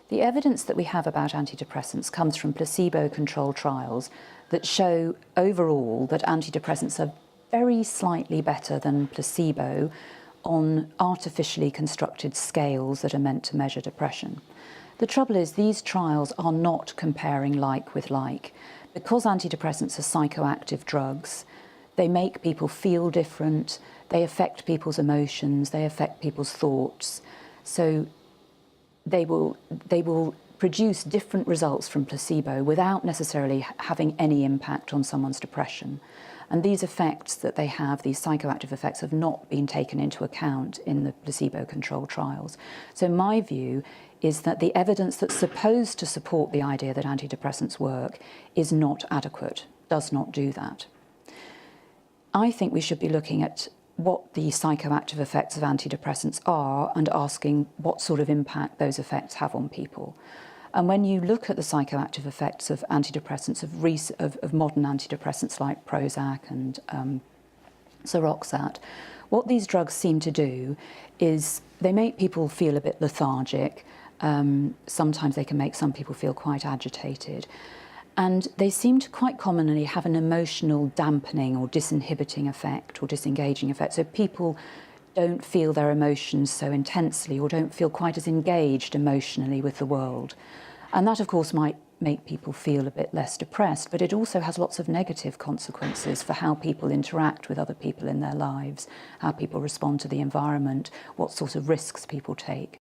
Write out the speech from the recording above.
The evidence that we have about antidepressants comes from placebo-controlled trials that show overall that antidepressants are very slightly better than placebo on artificially constructed scales that are meant to measure depression. The trouble is these trials are not comparing like with like. Because antidepressants are psychoactive drugs, they make people feel different, they affect people's emotions, they affect people's thoughts. So they will produce different results from placebo without necessarily having any impact on someone's depression. And these effects that they have, these psychoactive effects, have not been taken into account in the placebo-controlled trials. So my view is that the evidence that's supposed to support the idea that antidepressants work is not adequate, does not do that. I think we should be looking at what the psychoactive effects of antidepressants are and asking what sort of impact those effects have on people. And when you look at the psychoactive effects of antidepressants, of modern antidepressants like Prozac and Seroxat, what these drugs seem to do is they make people feel a bit lethargic. Sometimes they can make some people feel quite agitated. And they seem to quite commonly have an emotional dampening or disinhibiting effect or disengaging effect. So people don't feel their emotions so intensely or don't feel quite as engaged emotionally with the world. And that, of course, might make people feel a bit less depressed, but it also has lots of negative consequences for how people interact with other people in their lives, how people respond to the environment, what sort of risks people take.